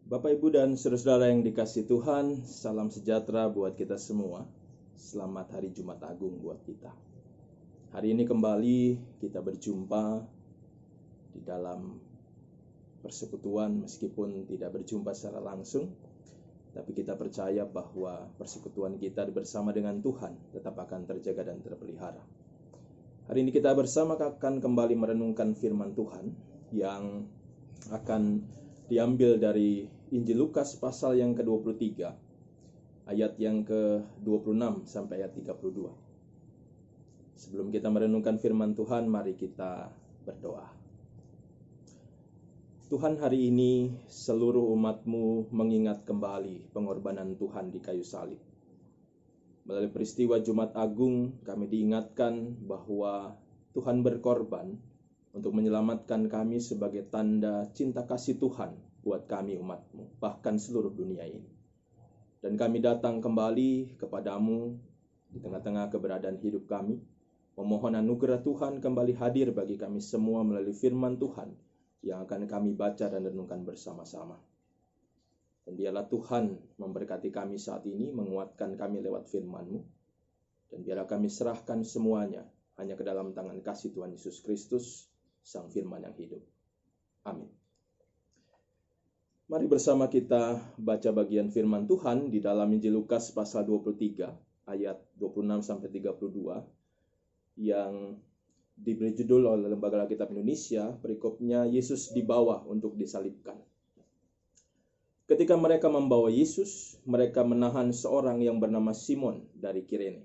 Bapak, Ibu, dan saudara-saudara yang dikasihi Tuhan, salam sejahtera buat kita semua. Selamat hari Jumat Agung buat kita. Hari ini kembali kita berjumpa di dalam persekutuan, meskipun tidak berjumpa secara langsung, tapi kita percaya bahwa persekutuan kita bersama dengan Tuhan tetap akan terjaga dan terpelihara. Hari ini kita bersama akan kembali merenungkan firman Tuhan yang akan diambil dari Injil Lukas pasal yang ke-23, ayat yang ke-26 sampai ayat 32. Sebelum kita merenungkan firman Tuhan, mari kita berdoa. Tuhan, hari ini seluruh umat-Mu mengingat kembali pengorbanan Tuhan di kayu salib. Melalui peristiwa Jumat Agung, kami diingatkan bahwa Tuhan berkorban untuk menyelamatkan kami sebagai tanda cinta kasih Tuhan buat kami umat-Mu, bahkan seluruh dunia ini. Dan kami datang kembali kepadamu di tengah-tengah keberadaan hidup kami, memohon anugerah Tuhan kembali hadir bagi kami semua melalui firman Tuhan yang akan kami baca dan renungkan bersama-sama. Dan biarlah Tuhan memberkati kami saat ini, menguatkan kami lewat firman-Mu, dan biarlah kami serahkan semuanya hanya ke dalam tangan kasih Tuhan Yesus Kristus, Sang Firman yang hidup. Amin. Mari bersama kita baca bagian firman Tuhan di dalam Injil Lukas pasal 23 ayat 26 sampai 32 yang diberi judul oleh Lembaga Alkitab Indonesia, perikopnya Yesus dibawa untuk disalibkan. Ketika mereka membawa Yesus, mereka menahan seorang yang bernama Simon dari Kirene,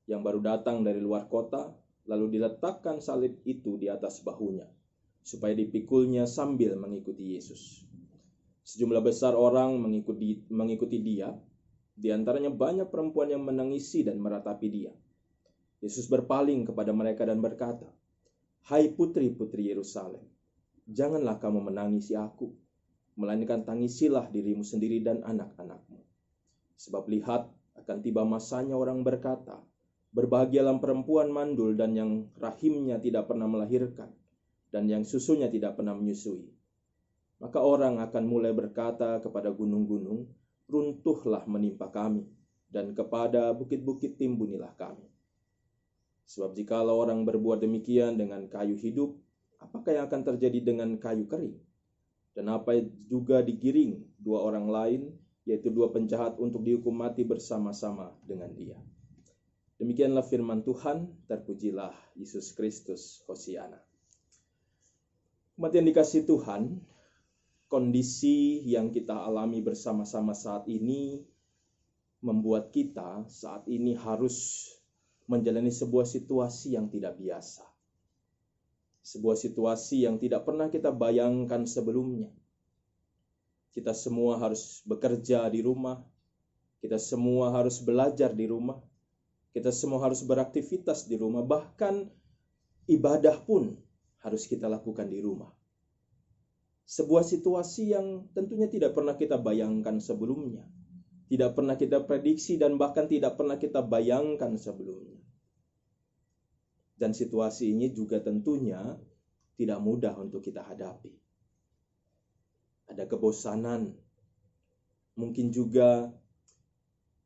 yang baru datang dari luar kota, lalu diletakkan salib itu di atas bahunya, supaya dipikulnya sambil mengikuti Yesus. Sejumlah besar orang mengikuti dia, di antaranya banyak perempuan yang menangisi dan meratapi dia. Yesus berpaling kepada mereka dan berkata, "Hai putri-putri Yerusalem, janganlah kamu menangisi aku, melainkan tangisilah dirimu sendiri dan anak-anakmu. Sebab lihat, akan tiba masanya orang berkata, berbahagialah perempuan mandul dan yang rahimnya tidak pernah melahirkan, dan yang susunya tidak pernah menyusui. Maka orang akan mulai berkata kepada gunung-gunung, runtuhlah menimpa kami, dan kepada bukit-bukit timbunilah kami. Sebab jikalau orang berbuat demikian dengan kayu hidup, apakah yang akan terjadi dengan kayu kering? Dan apa juga digiring dua orang lain, yaitu dua penjahat untuk dihukum mati bersama-sama dengan dia." Demikianlah firman Tuhan, terpujilah Yesus Kristus, Hosiana. Umat yang dikasihi Tuhan, kondisi yang kita alami bersama-sama saat ini membuat kita saat ini harus menjalani sebuah situasi yang tidak biasa. Sebuah situasi yang tidak pernah kita bayangkan sebelumnya. Kita semua harus bekerja di rumah, kita semua harus belajar di rumah, kita semua harus beraktivitas di rumah, bahkan ibadah pun harus kita lakukan di rumah. Sebuah situasi yang tentunya tidak pernah kita bayangkan sebelumnya, tidak pernah kita prediksi dan bahkan tidak pernah kita bayangkan sebelumnya. Dan situasi ini juga tentunya tidak mudah untuk kita hadapi. Ada kebosanan, mungkin juga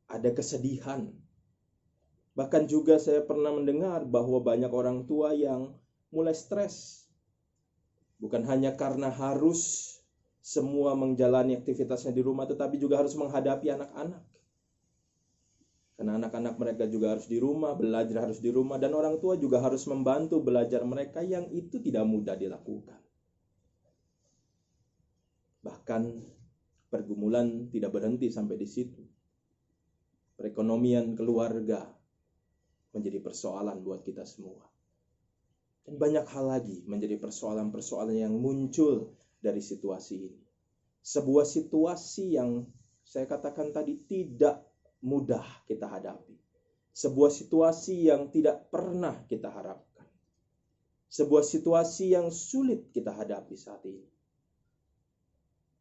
ada kesedihan. Bahkan juga saya pernah mendengar bahwa banyak orang tua yang mulai stres. Bukan hanya karena harus semua menjalani aktivitasnya di rumah, tetapi juga harus menghadapi anak-anak. Karena anak-anak mereka juga harus di rumah, belajar harus di rumah, dan orang tua juga harus membantu belajar mereka yang itu tidak mudah dilakukan. Bahkan pergumulan tidak berhenti sampai di situ. Perekonomian keluarga menjadi persoalan buat kita semua. Dan banyak hal lagi menjadi persoalan-persoalan yang muncul dari situasi ini. Sebuah situasi yang saya katakan tadi tidak mudah kita hadapi. Sebuah situasi yang tidak pernah kita harapkan. Sebuah situasi yang sulit kita hadapi saat ini.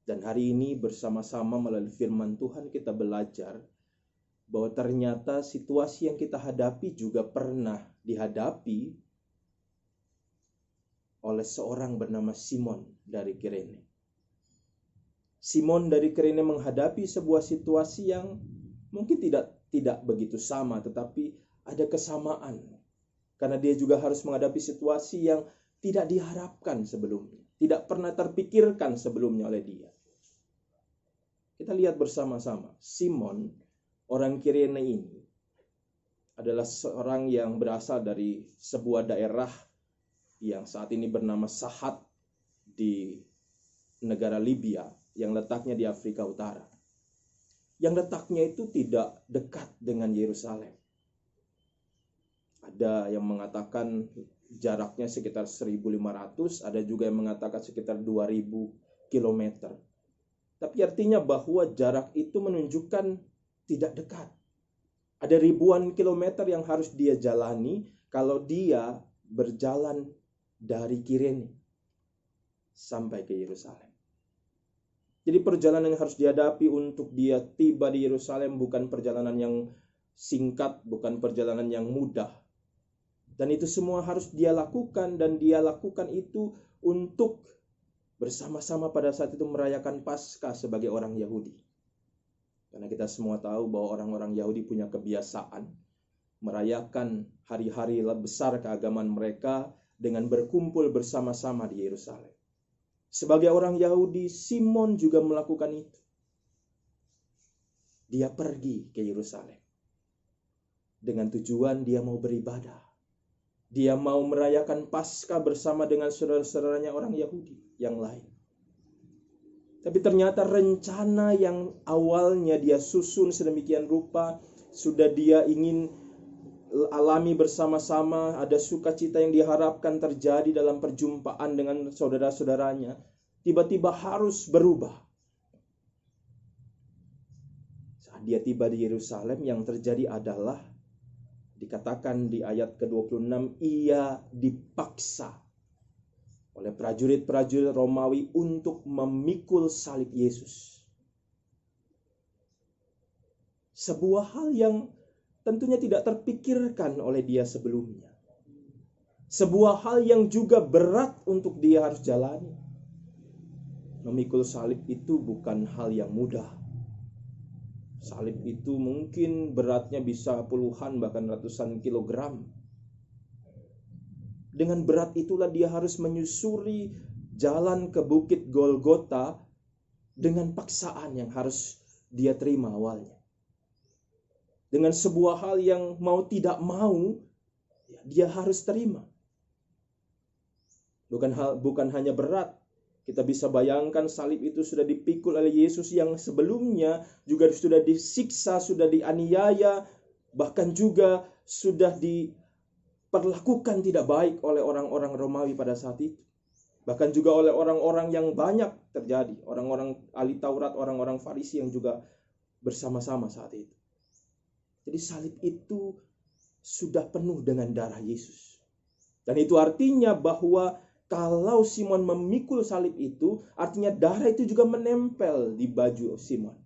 Dan hari ini bersama-sama melalui firman Tuhan kita belajar bahwa ternyata situasi yang kita hadapi juga pernah dihadapi oleh seorang bernama Simon dari Kirene. Simon dari Kirene menghadapi sebuah situasi yang mungkin tidak begitu sama, tetapi ada kesamaan. Karena dia juga harus menghadapi situasi yang tidak diharapkan sebelumnya, tidak pernah terpikirkan sebelumnya oleh dia. Kita lihat bersama-sama, Simon, orang Kirene ini, adalah seorang yang berasal dari sebuah daerah yang saat ini bernama Sahat di negara Libya, yang letaknya di Afrika Utara. Yang letaknya itu tidak dekat dengan Yerusalem. Ada yang mengatakan jaraknya sekitar 1.500, ada juga yang mengatakan sekitar 2.000 kilometer. Tapi artinya bahwa jarak itu menunjukkan tidak dekat. Ada ribuan kilometer yang harus dia jalani kalau dia berjalan dari Kirene sampai ke Yerusalem. Jadi perjalanan yang harus dihadapi untuk dia tiba di Yerusalem bukan perjalanan yang singkat, bukan perjalanan yang mudah. Dan itu semua harus dia lakukan, dan dia lakukan itu untuk bersama-sama pada saat itu merayakan Paskah sebagai orang Yahudi. Karena kita semua tahu bahwa orang-orang Yahudi punya kebiasaan merayakan hari-hari besar keagamaan mereka dengan berkumpul bersama-sama di Yerusalem. Sebagai orang Yahudi, Simon juga melakukan itu. Dia pergi ke Yerusalem dengan tujuan dia mau beribadah. Dia mau merayakan Paskah bersama dengan saudara-saudaranya orang Yahudi yang lain. Tapi ternyata rencana yang awalnya dia susun sedemikian rupa, sudah dia ingin alami bersama-sama, ada sukacita yang diharapkan terjadi dalam perjumpaan dengan saudara-saudaranya, tiba-tiba harus berubah. Saat dia tiba di Yerusalem, yang terjadi adalah dikatakan di ayat ke-26, ia dipaksa oleh prajurit-prajurit Romawi untuk memikul salib Yesus. Sebuah hal yang tentunya tidak terpikirkan oleh dia sebelumnya. Sebuah hal yang juga berat untuk dia harus jalani. Memikul salib itu bukan hal yang mudah. Salib itu mungkin beratnya bisa puluhan bahkan ratusan kilogram. Dengan berat itulah dia harus menyusuri jalan ke Bukit Golgota dengan paksaan yang harus dia terima awalnya. Dengan sebuah hal yang mau tidak mau, dia harus terima. Bukan hanya berat. Kita bisa bayangkan salib itu sudah dipikul oleh Yesus yang sebelumnya juga sudah disiksa, sudah dianiaya, bahkan juga sudah diperlakukan tidak baik oleh orang-orang Romawi pada saat itu. Bahkan juga oleh orang-orang yang banyak terjadi. Orang-orang ahli Taurat, orang-orang Farisi yang juga bersama-sama saat itu. Jadi salib itu sudah penuh dengan darah Yesus. Dan itu artinya bahwa kalau Simon memikul salib itu, artinya darah itu juga menempel di baju Simon.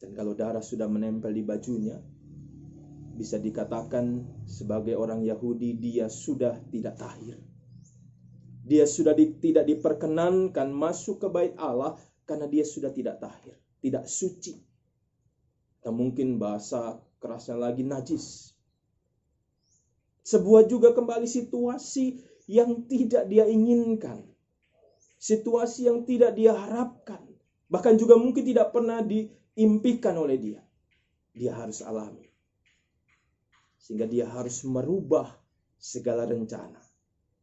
Dan kalau darah sudah menempel di bajunya, bisa dikatakan sebagai orang Yahudi dia sudah tidak tahir. Dia sudah tidak diperkenankan masuk ke bait Allah karena dia sudah tidak tahir, tidak suci. Dan mungkin bahasa kerasnya lagi najis. Sebuah juga kembali situasi yang tidak dia inginkan. Situasi yang tidak dia harapkan. Bahkan juga mungkin tidak pernah diimpikan oleh dia. Dia harus alami. Sehingga dia harus merubah segala rencana.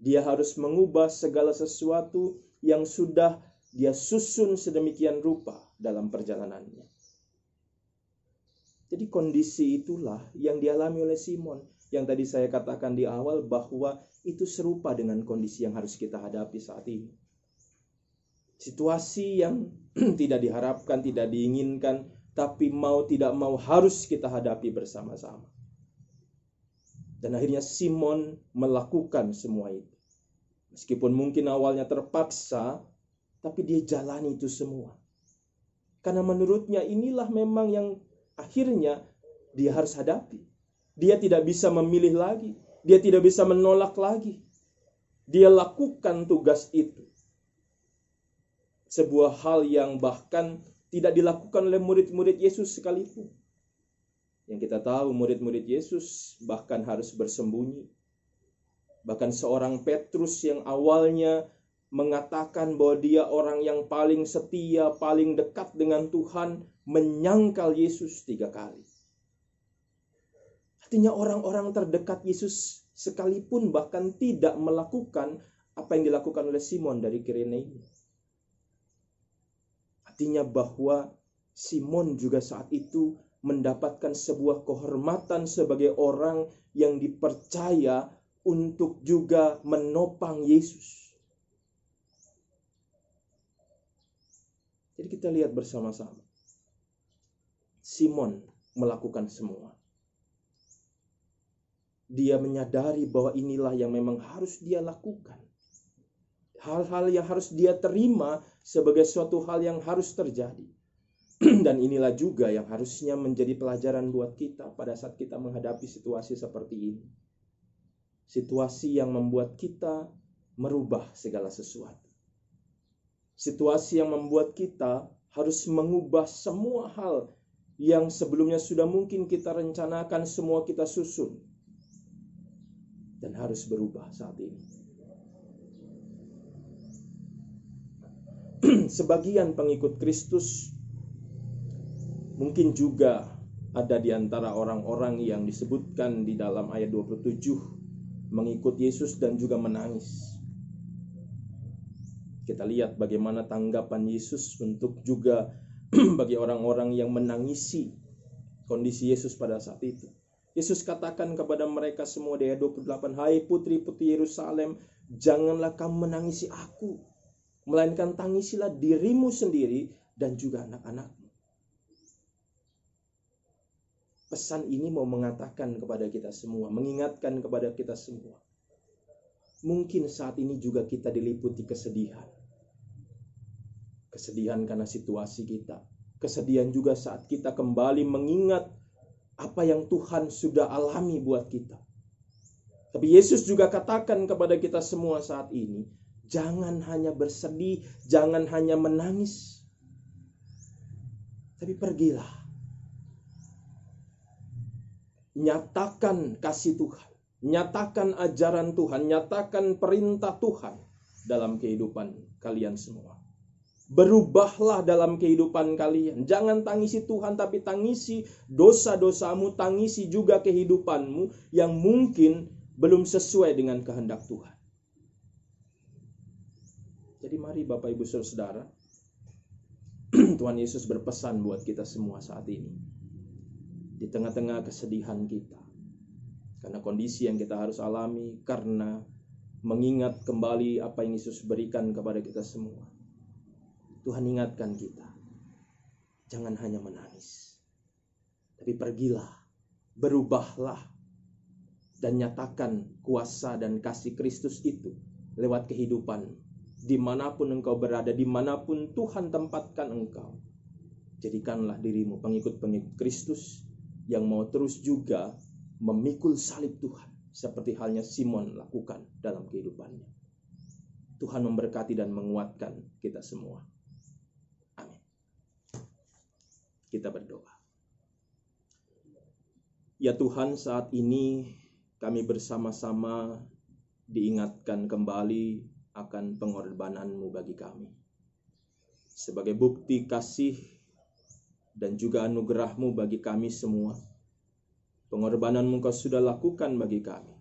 Dia harus mengubah segala sesuatu yang sudah dia susun sedemikian rupa dalam perjalanannya. Jadi kondisi itulah yang dialami oleh Simon. Yang tadi saya katakan di awal bahwa itu serupa dengan kondisi yang harus kita hadapi saat ini. Situasi yang tidak diharapkan, tidak diinginkan, tapi mau tidak mau harus kita hadapi bersama-sama. Dan akhirnya Simon melakukan semua itu. Meskipun mungkin awalnya terpaksa, tapi dia jalani itu semua. Karena menurutnya inilah memang yang akhirnya dia harus hadapi. Dia tidak bisa memilih lagi. Dia tidak bisa menolak lagi. Dia lakukan tugas itu. Sebuah hal yang bahkan tidak dilakukan oleh murid-murid Yesus sekalipun. Yang kita tahu murid-murid Yesus bahkan harus bersembunyi. Bahkan seorang Petrus yang awalnya mengatakan bahwa dia orang yang paling setia, paling dekat dengan Tuhan, menyangkal Yesus 3 kali. Artinya orang-orang terdekat Yesus sekalipun bahkan tidak melakukan apa yang dilakukan oleh Simon dari Kirene ini. Artinya bahwa Simon juga saat itu mendapatkan sebuah kehormatan sebagai orang yang dipercaya untuk juga menopang Yesus. Jadi kita lihat bersama-sama. Simon melakukan semua. Dia menyadari bahwa inilah yang memang harus dia lakukan. Hal-hal yang harus dia terima sebagai suatu hal yang harus terjadi. Dan inilah juga yang harusnya menjadi pelajaran buat kita pada saat kita menghadapi situasi seperti ini. Situasi yang membuat kita merubah segala sesuatu. Situasi yang membuat kita harus mengubah semua hal yang sebelumnya sudah mungkin kita rencanakan, semua kita susun. Dan harus berubah saat ini. Sebagian pengikut Kristus mungkin juga ada di antara orang-orang yang disebutkan di dalam ayat 27 mengikut Yesus dan juga menangis. Kita lihat bagaimana tanggapan Yesus untuk juga bagi orang-orang yang menangisi kondisi Yesus pada saat itu. Yesus katakan kepada mereka semua di ayat 28, "Hai putri-putri Yerusalem, janganlah kamu menangisi aku, melainkan tangisilah dirimu sendiri dan juga anak-anakmu." Pesan ini mau mengatakan kepada kita semua, mengingatkan kepada kita semua. Mungkin saat ini juga kita diliputi kesedihan. Kesedihan karena situasi kita. Kesedihan juga saat kita kembali mengingat apa yang Tuhan sudah alami buat kita. Tapi Yesus juga katakan kepada kita semua saat ini, jangan hanya bersedih, jangan hanya menangis. Tapi pergilah. Nyatakan kasih Tuhan. Nyatakan ajaran Tuhan. Nyatakan perintah Tuhan dalam kehidupan kalian semua. Berubahlah dalam kehidupan kalian. Jangan tangisi Tuhan, tapi tangisi dosa-dosamu, tangisi juga kehidupanmu yang mungkin belum sesuai dengan kehendak Tuhan. Jadi mari Bapak Ibu Saudara, Tuhan Yesus berpesan buat kita semua saat ini. Di tengah-tengah kesedihan kita. Karena kondisi yang kita harus alami, karena mengingat kembali apa yang Yesus berikan kepada kita semua. Tuhan ingatkan kita, jangan hanya menangis, tapi pergilah, berubahlah, dan nyatakan kuasa dan kasih Kristus itu lewat kehidupan. Dimanapun engkau berada, dimanapun Tuhan tempatkan engkau, jadikanlah dirimu pengikut-pengikut Kristus yang mau terus juga memikul salib Tuhan, seperti halnya Simon lakukan dalam kehidupannya. Tuhan memberkati dan menguatkan kita semua. Kita berdoa. Ya Tuhan, saat ini kami bersama-sama diingatkan kembali akan pengorbanan-Mu bagi kami. Sebagai bukti kasih dan juga anugerah-Mu bagi kami semua. Pengorbanan-Mu Kau sudah lakukan bagi kami.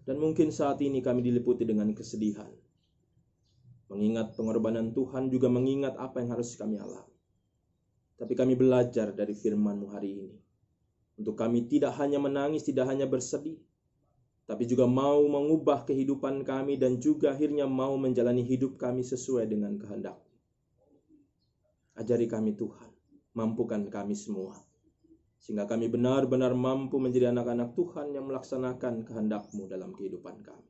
Dan mungkin saat ini kami diliputi dengan kesedihan. Mengingat pengorbanan Tuhan, juga mengingat apa yang harus kami alami. Tapi kami belajar dari firman-Mu hari ini. Untuk kami tidak hanya menangis, tidak hanya bersedih, tapi juga mau mengubah kehidupan kami dan juga akhirnya mau menjalani hidup kami sesuai dengan kehendak. Ajari kami Tuhan, mampukan kami semua. Sehingga kami benar-benar mampu menjadi anak-anak Tuhan yang melaksanakan kehendak-Mu dalam kehidupan kami.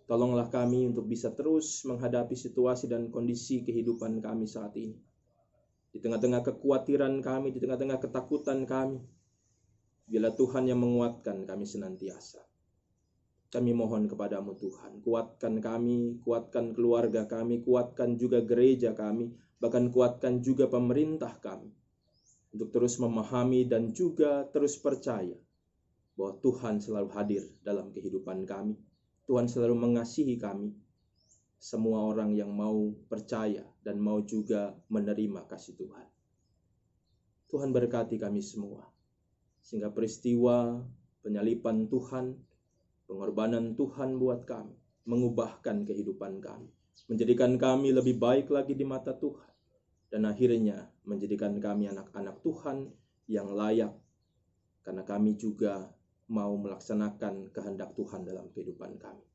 Tolonglah kami untuk bisa terus menghadapi situasi dan kondisi kehidupan kami saat ini. Di tengah-tengah kekhawatiran kami, di tengah-tengah ketakutan kami, biarlah Tuhan yang menguatkan kami senantiasa. Kami mohon kepadamu Tuhan, kuatkan kami, kuatkan keluarga kami, kuatkan juga gereja kami, bahkan kuatkan juga pemerintah kami, untuk terus memahami dan juga terus percaya bahwa Tuhan selalu hadir dalam kehidupan kami. Tuhan selalu mengasihi kami, semua orang yang mau percaya dan mau juga menerima kasih Tuhan. Tuhan berkati kami semua, sehingga peristiwa penyaliban Tuhan, pengorbanan Tuhan buat kami, mengubahkan kehidupan kami, menjadikan kami lebih baik lagi di mata Tuhan, dan akhirnya menjadikan kami anak-anak Tuhan yang layak, karena kami juga mau melaksanakan kehendak Tuhan dalam kehidupan kami.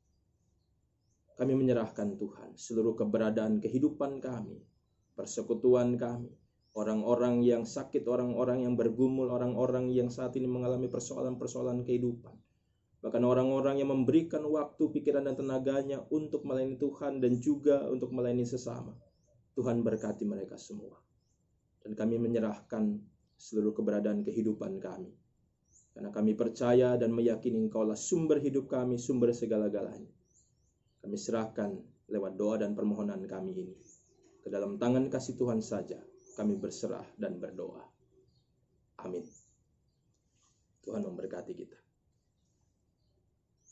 Kami menyerahkan Tuhan seluruh keberadaan kehidupan kami, persekutuan kami, orang-orang yang sakit, orang-orang yang bergumul, orang-orang yang saat ini mengalami persoalan-persoalan kehidupan, bahkan orang-orang yang memberikan waktu, pikiran, dan tenaganya untuk melayani Tuhan dan juga untuk melayani sesama. Tuhan berkati mereka semua. Dan kami menyerahkan seluruh keberadaan kehidupan kami, karena kami percaya dan meyakini Engkaulah sumber hidup kami, sumber segala-galanya. Kami serahkan lewat doa dan permohonan kami ini ke dalam tangan kasih Tuhan saja. Kami berserah dan berdoa. Amin. Tuhan memberkati kita.